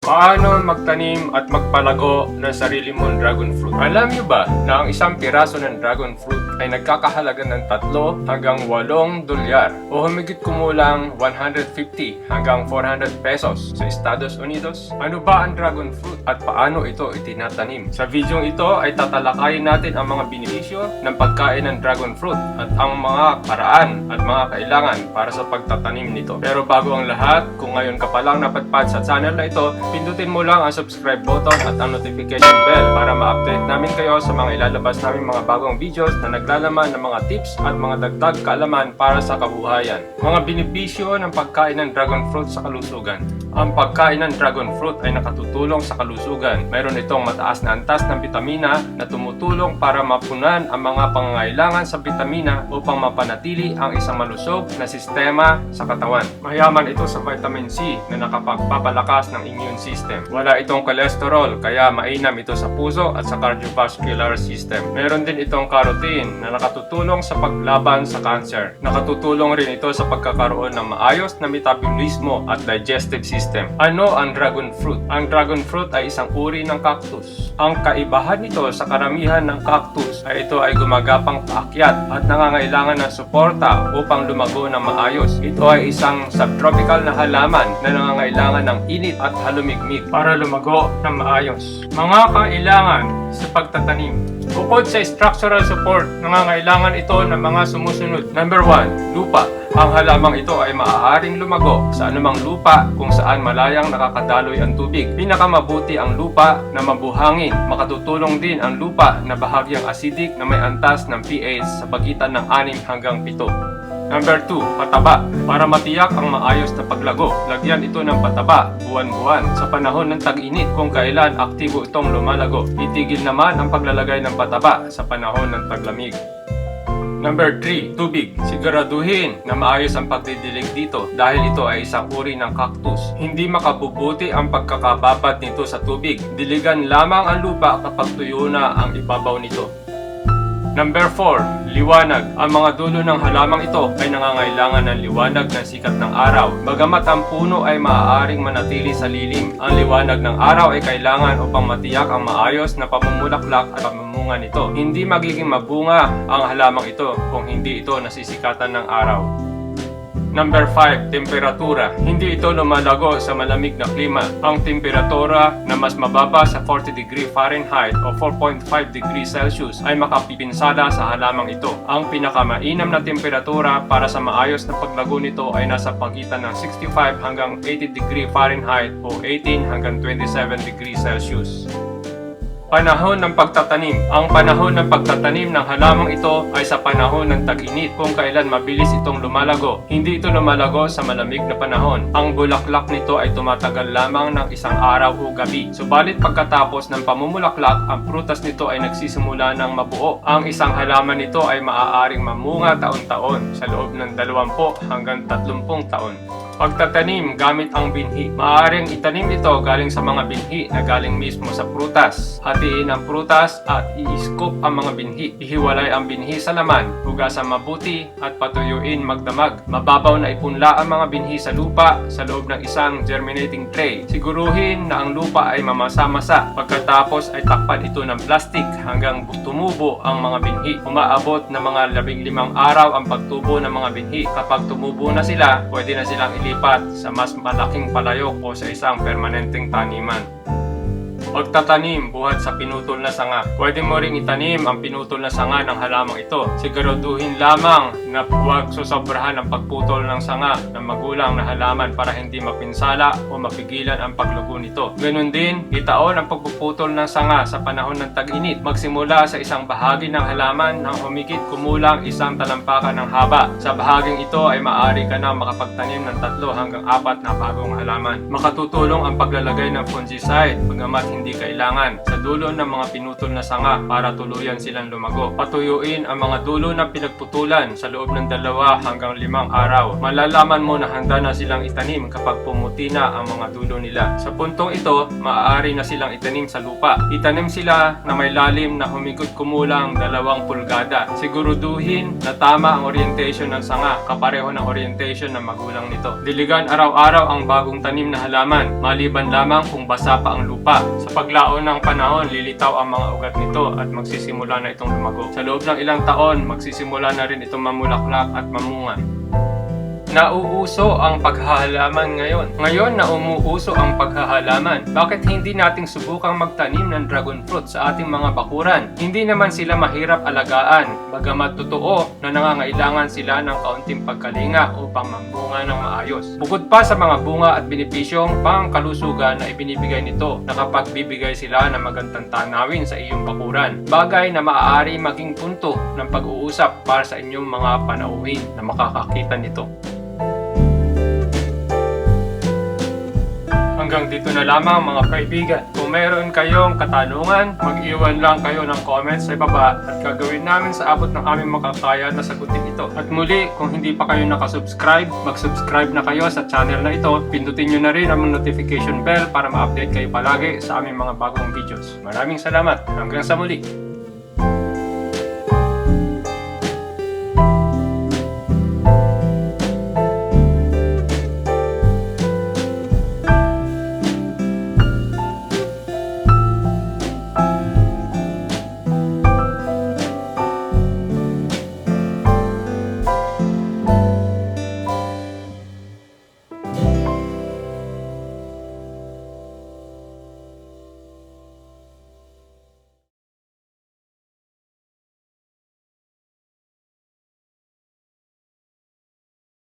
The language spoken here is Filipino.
Paano magtanim at magpalago ng sarili mong dragon fruit? Alam niyo ba na ang isang piraso ng dragon fruit ay nagkakahalaga ng 3 hanggang 8 dolyar o humigit kumulang 150 hanggang 400 pesos sa Estados Unidos? Ano ba ang dragon fruit at paano ito itinatanim? Sa video ito ay tatalakayin natin ang mga benepisyo ng pagkain ng dragon fruit at ang mga paraan at mga kailangan para sa pagtatanim nito. Pero bago ang lahat, kung ngayon ka pa lang napadpad sa channel na ito, pindutin mo lang ang subscribe button at ang notification bell para ma-update namin kayo sa mga ilalabas namin mga bagong videos na naglalaman ng mga tips at mga dagdag kaalaman para sa kabuhayan. Mga benepisyo ng pagkain ng dragon fruit sa kalusugan. Ang pagkain ng dragon fruit ay nakatutulong sa kalusugan. Mayroon itong mataas na antas ng bitamina na tumutulong para mapunan ang mga pangangailangan sa bitamina upang mapanatili ang isang malusog na sistema sa katawan. Mayaman ito sa vitamin C na nakapagpapalakas ng immune system. Wala itong cholesterol kaya mainam ito sa puso at sa cardiovascular system. Meron din itong carotene na nakatutulong sa paglaban sa cancer. Nakatutulong rin ito sa pagkakaroon ng maayos na metabolismo at digestive system. Ano ang dragon fruit? Ang dragon fruit ay isang uri ng cactus. Ang kaibahan nito sa karamihan ng cactus ay ito ay gumagapang paakyat at nangangailangan ng suporta upang lumago ng maayos. Ito ay isang subtropical na halaman na nangangailangan ng init at halumigmig para lumago ng maayos. Mga kailangan sa pagtatanim. Bukod sa structural support, nangangailangan ito ng mga sumusunod. Number 1, lupa. Ang halamang ito ay maaaring lumago sa anumang lupa kung saan malayang nakakadaloy ang tubig. Pinakamabuti ang lupa na mabuhangin. Makatutulong din ang lupa na bahagyang acidic na may antas ng pH sa pagitan ng 6 hanggang 7. Number 2, pataba. Para matiyak ang maayos na paglago, lagyan ito ng pataba buwan-buwan sa panahon ng tag-init kung kailan aktibo itong lumalago. Itigil naman ang paglalagay ng pataba sa panahon ng taglamig. Number 3, tubig. Siguraduhin na maayos ang pagdidilig dito dahil ito ay isang uri ng cactus. Hindi makabubuti ang pagkakababad nito sa tubig. Diligan lamang ang lupa kapag tuyo na ang ibabaw nito. Number 4, liwanag. Ang mga dulo ng halamang ito ay nangangailangan ng liwanag ng sikat ng araw. Bagamat ang puno ay maaaring manatili sa lilim, ang liwanag ng araw ay kailangan upang matiyak ang maayos na pamumulaklak at pamumunga nito. Hindi magiging mabunga ang halamang ito kung hindi ito nasisikatan ng araw. Number 5, temperatura. Hindi ito lumalago sa malamig na klima. Ang temperatura na mas mababa sa 40 degree Fahrenheit o 4.5 degree Celsius ay makapipinsala sa halamang ito. Ang pinakamainam na temperatura para sa maayos na paglago nito ay nasa pagitan ng 65 hanggang 80 degree Fahrenheit o 18 hanggang 27 degree Celsius. Panahon ng pagtatanim. Ang panahon ng pagtatanim ng halamang ito ay sa panahon ng tag-init kung kailan mabilis itong lumalago. Hindi ito lumalago sa malamig na panahon. Ang bulaklak nito ay tumatagal lamang ng isang araw o gabi. Subalit pagkatapos ng pamumulaklak, ang prutas nito ay nagsisimula ng mabuo. Ang isang halaman nito ay maaaring mamunga taon-taon sa loob ng 20 hanggang 30 taon. Pagtatanim gamit ang binhi. Maaaring itanim ito galing sa mga binhi na galing mismo sa prutas. Hatiin ang prutas at i-scoop ang mga binhi. Ihiwalay ang binhi sa laman, hugasan mabuti at patuyuin magdamag. Mababaw na ipunla ang mga binhi sa lupa sa loob ng isang germinating tray. Siguruhin na ang lupa ay mamasa-masa. Pagkatapos ay takpan ito ng plastic hanggang tumubo ang mga binhi. Umaabot na mga 15 araw ang pagtubo ng mga binhi. Kapag tumubo na sila, pwede na silang ilipat sa mas malaking palayok o sa isang permanenteng taniman. Pagtatanim buhat sa pinutol na sanga. Pwede mo ring itanim ang pinutol na sanga ng halamang ito. Siguraduhin lamang na huwag susobrahan ang pagputol ng sanga ng magulang na halaman para hindi mapinsala o mapigilan ang paglugo nito. Ganun din, itaon ang pagpuputol ng sanga sa panahon ng tag-init. Magsimula sa isang bahagi ng halaman nang humigit kumulang isang talampakan ng haba. Sa bahaging ito ay maaari ka na makapagtanim ng 3 hanggang 4 na bagong halaman. Makatutulong ang paglalagay ng fungicide, bagamat hindi kailangan sa dulo ng mga pinutol na sanga para tuluyan silang lumago. Patuyuin ang mga dulo na pinagputulan sa loob ng 2 hanggang 5 araw. Malalaman mo na handa na silang itanim kapag pumuti na ang mga dulo nila. Sa puntong ito, maaari na silang itanim sa lupa. Itanim sila na may lalim na humigit kumulang 2 pulgada. Siguraduhin na tama ang orientation ng sanga, kapareho ng orientation ng magulang nito. Diligan araw-araw ang bagong tanim na halaman, maliban lamang kung basa pa ang lupa. Sa paglaon ng panahon, lilitaw ang mga ugat nito at magsisimula na itong lumago. Sa loob ng ilang taon, magsisimula na rin itong mamulaklak at mamunga. Nauuso ang paghahalaman ngayon. Ngayon na umuuso ang paghahalaman, bakit hindi nating subukang magtanim ng dragon fruit sa ating mga bakuran? Hindi naman sila mahirap alagaan, bagamat totoo na nangangailangan sila ng kaunting pagkalinga upang mamunga ng maayos. Bukod pa sa mga bunga at benepisyong pangkalusugan na ibinibigay nito, nakapagbibigay sila ng magandang tanawin sa iyong bakuran. Bagay na maaari maging punto ng pag-uusap para sa inyong mga panauhin na makakakita nito. Hanggang dito na lamang mga kaibigan. Kung mayroon kayong katanungan, mag-iwan lang kayo ng comments sa ibaba at gagawin namin sa abot ng aming makakaya na sagutin ito. At muli, kung hindi pa kayo nakasubscribe, mag-subscribe na kayo sa channel na ito. Pindutin nyo na rin ang notification bell para ma-update kayo palagi sa aming mga bagong videos. Maraming salamat. Hanggang sa muli.